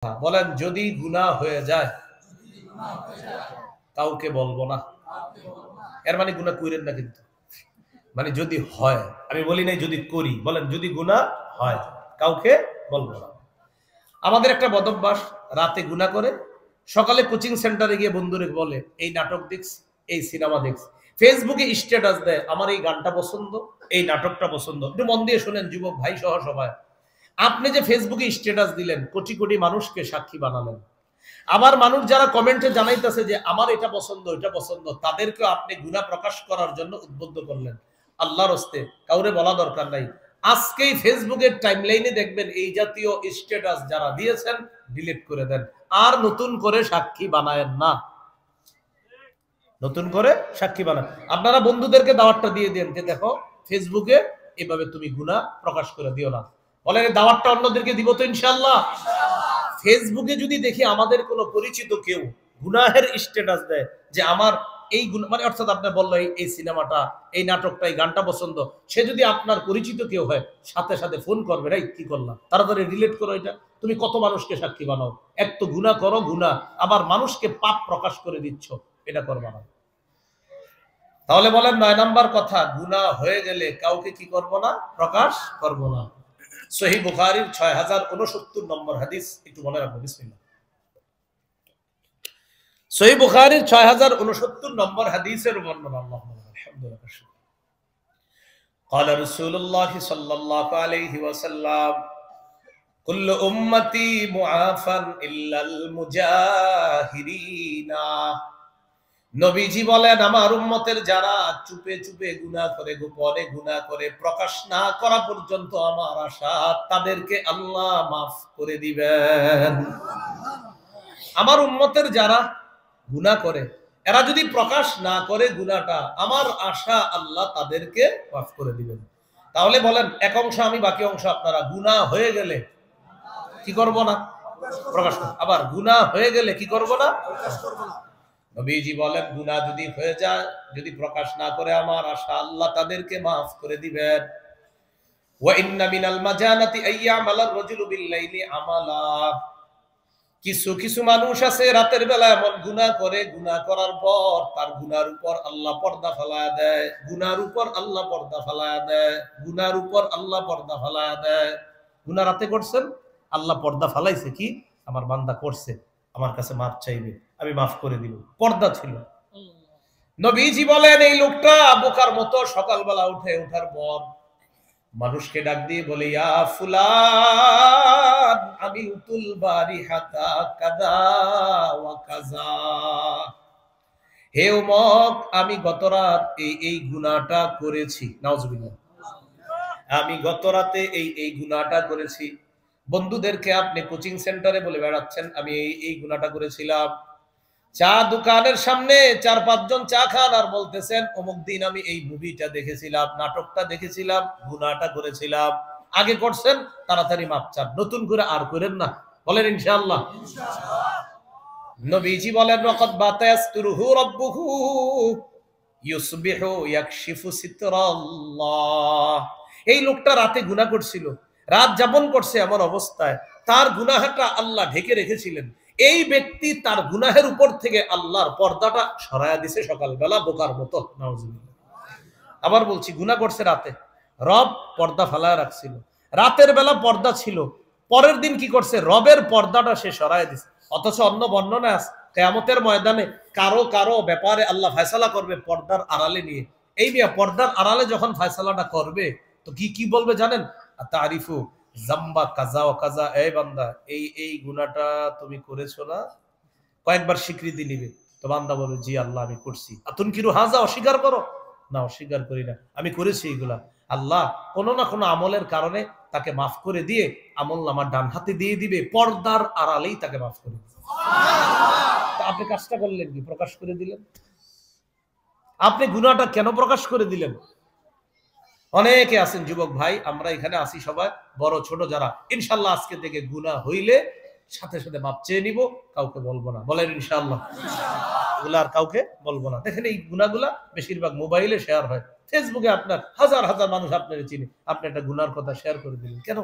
বলেন যদি গুনাহ হয়ে যায় কাউকে বলবো না। এর মানে গুনাহ কইরেন না, কিন্তু মানে যদি হয়, আমি বলি নাই যদি করি, বলেন যদি গুনাহ হয় কাউকে বলবো না। আমাদের একটা বদভ্যাস, রাতে গুনাহ করে সকালে কোচিং সেন্টারে গিয়ে বন্ধুরে বলে এই নাটক দেখছি, এই সিনেমা দেখছি, ফেসবুকে স্ট্যাটাস দেয় আমার এই গানটা পছন্দ, এই নাটকটা পছন্দ। একটু মন দিয়ে শোনেন যুবক ভাই সহ সবাই, আপনি যে ফেসবুকে স্ট্যাটাস দিলেন কোটি কোটি মানুষকে সাক্ষী বানালেন, আবার মানুষ যারা কমেন্টে জানাইতেছে যে আমার এটা পছন্দ এটা পছন্দ, তাদেরকে আপনি গুনাহ প্রকাশ করার জন্য উদ্বুদ্ধ করলেন। আল্লাহর হস্তে কাউরে বলা দরকার নাই, আজকেই ফেসবুকের টাইমলাইনে দেখবেন এই জাতীয় স্ট্যাটাস যারা দিয়েছেন ডিলিট করে দেন, আর নতুন করে সাক্ষী বানায়েন না। নতুন করে সাক্ষী বানান। আপনারা বন্ধুদেরকে দাওয়াতটা দিয়ে দেন যে দেখো ফেসবুকে এভাবে তুমি গুনাহ প্রকাশ করে দিও না। বলেন দাওয়াতটা অন্যদেরকে দিব তো ইনশাআল্লাহ। ফেসবুকে যদি দেখি আমাদের কোনো পরিচিত কেউ গুনাহের স্ট্যাটাস দেয় যে আমার এই গুনাহ, মানে অর্থাৎ আপনি বললো এই সিনেমাটা, এই নাটকটা, এই গানটা পছন্দ, সে যদি আপনার পরিচিত কেউ হয় সাথে সাথে ফোন করবে, এই কি করলাম, তাড়াতাড়ি রিলেট করো এটা, তুমি কত মানুষকে সাক্ষী বানাও, এক তো গুনাহ করো গুনাহ, আবার মানুষকে পাপ প্রকাশ করে দিচ্ছ, এটা করবা না। তাহলে বলেন ৯ নাম্বার কথা, গুনাহ হয়ে গেলে কাউকে কি করব না, প্রকাশ করব না। সহিহ বুখারীর ৬০৬৯ নম্বর হাদিস, একটু মনে রাখবো। বিসমিল্লাহ। সহিহ বুখারীর ৬০৬৯ নম্বর হাদিসের বর্ণনা। আল্লাহুম্মা আলহামদুলিল্লাহ। قال رسول الله صلى الله عليه وسلم كل امتي معافى الا المجاهرين। নবীজি বলেন আমার উম্মতের যারা চুপে চুপে গুনাহ করে, গোপনে গুনাহ করে, প্রকাশ না করা পর্যন্ত আমার আশা তাদেরকে আল্লাহ মাফ করে দিবেন। আমার উম্মতের যারা গুনাহ করে, এরা যদি প্রকাশ না করে গুনাহটা, আমার আশা আল্লাহ তাদেরকে মাফ করে দিবেন। তাহলে বলেন এক অংশ আমি, বাকি অংশ আপনারা। গুনাহ হয়ে গেলে কি করব না, প্রকাশ করব। আবার গুনাহ হয়ে গেলে কি করব না, প্রকাশ করব না। নবীজি বলেন গুনাহ যদি হয়ে যায়, যদি প্রকাশ না করে, আমার আশা আল্লাহ তাদেরকে মাফ করে দিবেন। ওয়া ইন্না মিনাল মাজানাতি আইয়ামালার রাজুলু বিল-লাইলি আমালা। কিছু কিছু মানুষ আছে রাতের বেলা এমন গুনাহ করে, গুনাহ করার পর তার গুনার উপর আল্লাহ পর্দা ফেলায়া দেয়, গুনার উপর আল্লাহ পর্দা ফেলায়া দেয়, গুনার উপর আল্লাহ পর্দা ফেলায়া দেয়। গুনাহ রাতে করছেন, আল্লাহ পর্দা ফেলাইছে, কি আমার বান্দা করছে, আমার কাছে মাফ চাইবে, আমি মাফ করে দিব, পর্দা ছিল। নবীজি বলেন এই লোকটা বোকার মতো সকালবেলা ওঠার পর মানুষকে ডাক দিয়ে বলে ইয়া ফুলান আমি উতুল বারিহাতা কাযা ওয়া কাযা, হে উমক আমি গত রাত এই গুনাহটা করেছি। নাউজুবিল্লাহ। আমি গত রাতে এই গুনাহটা করেছি। বন্ধুদেরকে আপনি কোচিং সেন্টারে বলে বেড়াচ্ছেন আমি এই গুনাহটা করেছিলাম। চা দোকানের সামনে ৪-৫ জন চা খান আর বলতেছেন অমুক দিন আমি এই মুভিটা দেখেছিলাম, নাটকটা দেখেছিলাম, গুনাহটা করেছিলাম। আগে করছেন, তাড়াতাড়ি মাপ চান, নতুন করে আর করেন না। বলেন ইনশাআল্লাহ। নবীজি বলেন ওয়াকাদ বাতায়াসতুরুহু রাব্বুহু ইউসবিহু ইয়াকশিফু সিতরাল্লাহ। এই লোকটা রাতে গুনাহ করছিল, রাত যাপন করছে, এমন অবস্থায় তার গুনাহটা আল্লাহ ঢেকে রেখেছিলেন। এই ব্যক্তি তার গুনাহের উপর থেকে আল্লাহর পর্দাটা সরায়া দিছে সকালবেলা বোকার মতো। নাউজুবিল্লাহ। আবার বলছি, গুনাহ করছে রাতে, রব পর্দা ফেলায় রাখছিল, রাতের বেলা পর্দা ছিল, পরের দিন কি করছে, রবের পর্দাটা সে সরায় দিছে। অথচ অন্য বর্ণনা আছে কিয়ামতের ময়দানে কারো কারো ব্যাপারে আল্লাহ ফয়সালা করবে পর্দার আড়ালে নিয়ে। এই মিয়া পর্দার আড়ালে যখন ফয়সালাটা করবে তো কি বলবে জানেন, তারিফু জাম্বা কাজা ও কাজা, এই বান্দা এই গুনাহটা তুমি করেছো না, কয়েকবার স্বীকৃতি নিবে। তো বান্দা বলবে জি আল্লাহ আমি করছি। আতুনকিরু হাজা, অস্বীকার করো না, অস্বীকার করি না, আমি করেছি এগুলা। আল্লাহ কোনো না কোনো আমলের কারণে তাকে মাফ করে দিয়ে আমল আমার ডান হাতে দিয়ে দিবে, পর্দার আড়ালেই তাকে মাফ করে দিবে। আপনি কাজটা করলেন কি, প্রকাশ করে দিলেন। আপনি গুনাহটা কেন প্রকাশ করে দিলেন? অনেকে আছেন যুবক ভাই, আমরা এখানে আসি সবাই, বড় ছোট যারা, ইনশাআল্লাহ আজকে থেকে গুনাহ হইলে সাথে সাথে মাপ চেয়ে নিব, কাউকে বলবো না। বলেন ইনশাআল্লাহ। এগুলা আর কাউকে বলবো না। দেখেন এই গুনাহগুলা বেশিরভাগ মোবাইলে শেয়ার হয়, ফেসবুকে আপনার হাজার হাজার মানুষ আপনার চিনি, আপনি একটা গুনার কথা শেয়ার করে দিলেন, কেন?